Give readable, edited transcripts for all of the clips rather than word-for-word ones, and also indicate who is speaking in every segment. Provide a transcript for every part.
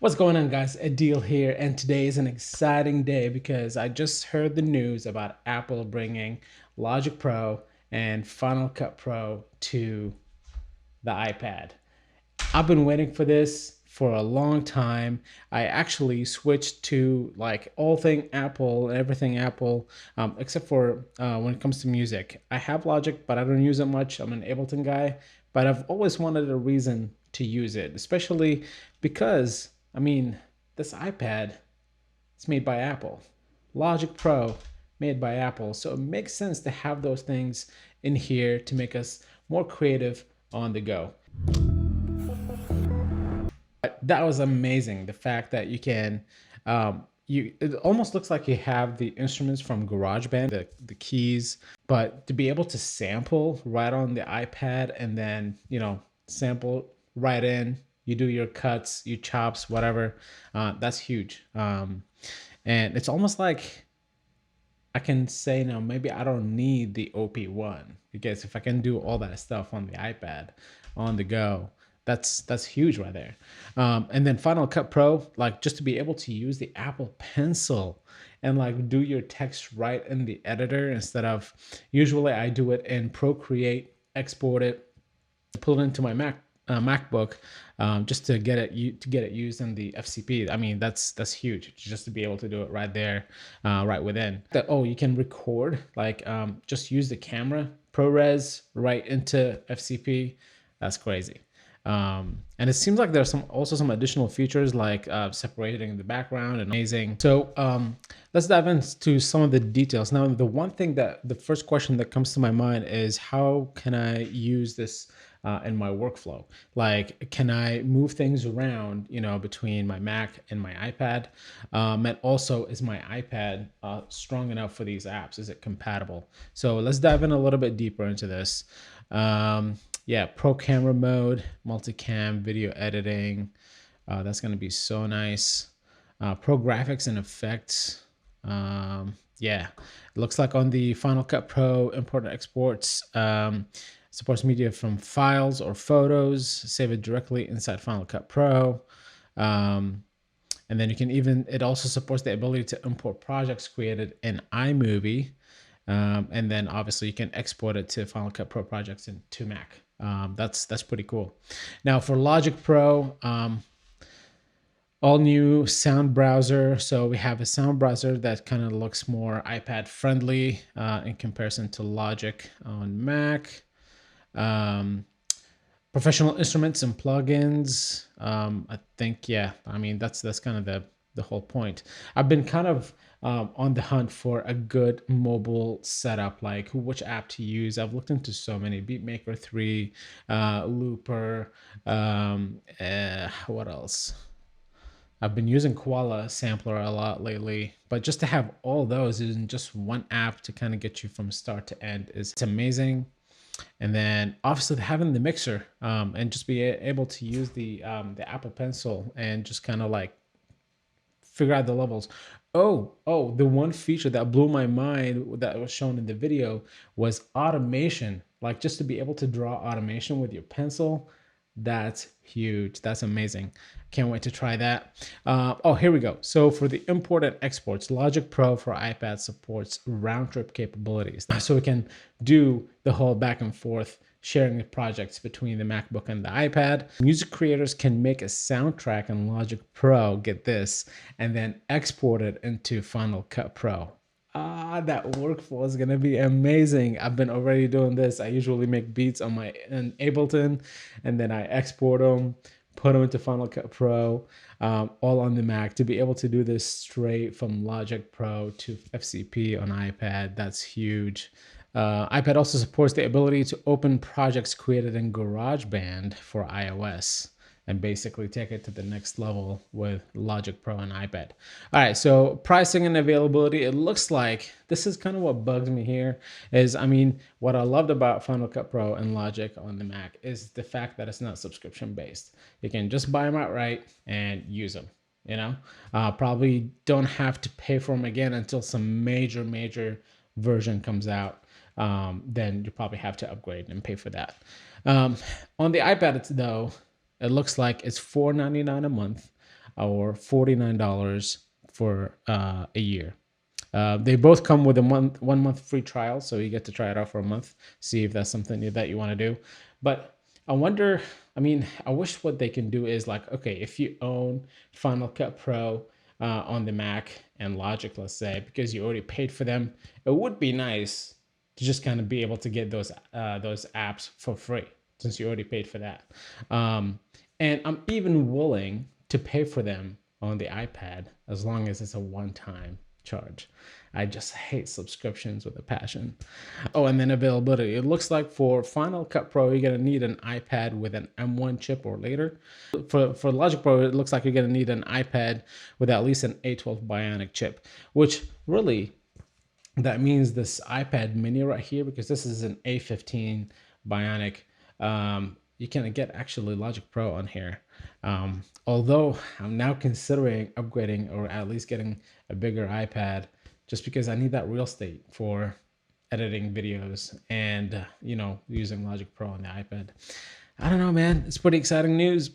Speaker 1: What's going on, guys? Adil here, and today is an exciting day because I just heard the news about Apple bringing Logic Pro and Final Cut Pro to the iPad. I've been waiting for this for a long time. I actually switched to like all thing Apple, everything Apple, except for when it comes to music. I have Logic, but I don't use it much. I'm an Ableton guy, but I've always wanted a reason to use it, especially because, this iPad, it's made by Apple. Logic Pro, made by Apple. So it makes sense to have those things in here to make us more creative on the go. That was amazing. The fact that you can, it almost looks like you have the instruments from GarageBand, the keys, but to be able to sample right on the iPad and then, sample right in, you do your cuts, you chops, whatever. That's huge. And it's almost like I can say now, maybe I don't need the OP1 because if I can do all that stuff on the iPad on the go, that's huge right there. And then Final Cut Pro, like just to be able to use the Apple Pencil and like do your text right in the editor instead of usually I do it in Procreate, export it, pull it into my MacBook, just to get it used in the FCP. I mean, that's huge just to be able to do it right there, right within. That you can record like just use the camera ProRes right into FCP. That's crazy. And it seems like there's also some additional features like separating the background and amazing. So let's dive into some of the details. Now, the first question that comes to my mind is how can I use this in my workflow? Like, can I move things around, between my Mac and my iPad? And also, is my iPad strong enough for these apps? Is it compatible? So let's dive in a little bit deeper into this. Yeah, pro camera mode, multicam, video editing. That's going to be so nice. Pro graphics and effects. Yeah, it looks like on the Final Cut Pro import and exports, supports media from files or photos, save it directly inside Final Cut Pro. And then it also supports the ability to import projects created in iMovie. And then obviously you can export it to Final Cut Pro projects into Mac. That's pretty cool. Now for Logic Pro, all new sound browser. So we have a sound browser that kind of looks more iPad friendly in comparison to Logic on Mac. Professional instruments and plugins. I think, yeah, that's kind of the whole point. I've been kind of on the hunt for a good mobile setup, like which app to use. I've looked into so many: Beatmaker 3, Looper, what else? I've been using Koala Sampler a lot lately, but just to have all those in just one app to kind of get you from start to end it's amazing. And then obviously having the mixer and just be able to use the Apple Pencil and just kind of like figure out the levels. The one feature that blew my mind that was shown in the video was automation. Like just to be able to draw automation with your pencil, that's huge. That's amazing. Can't wait to try that. Here we go. So for the import and exports, Logic Pro for iPad supports round trip capabilities. So we can do the whole back and forth sharing the projects between the MacBook and the iPad. Music creators can make a soundtrack in Logic Pro, get this, and then export it into Final Cut Pro. That workflow is gonna be amazing. I've been already doing this. I usually make beats on my Ableton, and then I export them, put them into Final Cut Pro, all on the Mac. To be able to do this straight from Logic Pro to FCP on iPad, that's huge. iPad also supports the ability to open projects created in GarageBand for iOS and basically take it to the next level with Logic Pro and iPad. All right, so pricing and availability, it looks like this is kind of what bugs me here is, what I loved about Final Cut Pro and Logic on the Mac is the fact that it's not subscription based. You can just buy them outright and use them. Probably don't have to pay for them again until some major version comes out. Then you probably have to upgrade and pay for that. On the iPad, though, it looks like it's $4.99 a month. or $49 for a year. They both come with a 1 month free trial, so you get to try it out for a month, see if that's something that you want to do. But I wonder, I mean, I wish what they can do is like, okay, if you own Final Cut Pro on the Mac and Logic, let's say, because you already paid for them, it would be nice to just kind of be able to get those apps for free since you already paid for that. And I'm even willing to pay for them on the iPad as long as it's a one-time charge. I just hate subscriptions with a passion. Oh, and then availability. It looks like for Final Cut Pro, you're gonna need an iPad with an M1 chip or later. For Logic Pro, it looks like you're gonna need an iPad with at least an A12 Bionic chip, which really, that means this iPad mini right here, because this is an A15 Bionic, you can get actually Logic Pro on here. Although I'm now considering upgrading or at least getting a bigger iPad just because I need that real estate for editing videos and, using Logic Pro on the iPad. I don't know, man. It's pretty exciting news.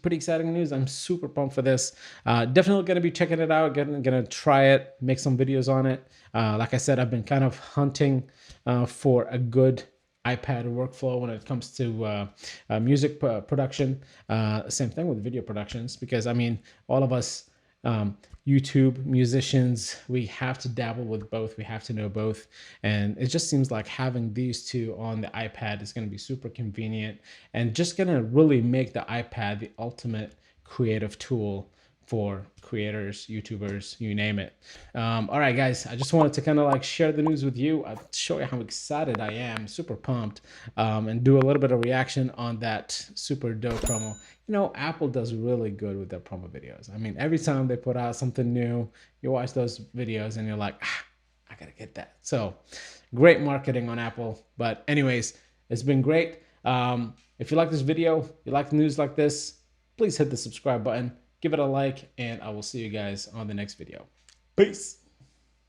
Speaker 1: I'm super pumped for this. Definitely going to be checking it out. Going to try it, make some videos on it. Like I said, I've been kind of hunting for a good iPad workflow when it comes to music production. Same thing with video productions, because I mean, all of us YouTube musicians, we have to dabble with both. We have to know both. And it just seems like having these two on the iPad is going to be super convenient and just going to really make the iPad the ultimate creative tool for creators, YouTubers, you name it. All right, guys, I just wanted to kind of like share the news with you. I'll show you how excited I am, super pumped, and do a little bit of reaction on that super dope promo. Apple does really good with their promo videos. I mean, every time they put out something new, you watch those videos and you're like, I gotta get that. So great marketing on Apple. But anyways, it's been great. If you like this video, you like news like this, please hit the subscribe button. Give it a like, and I will see you guys on the next video. Peace.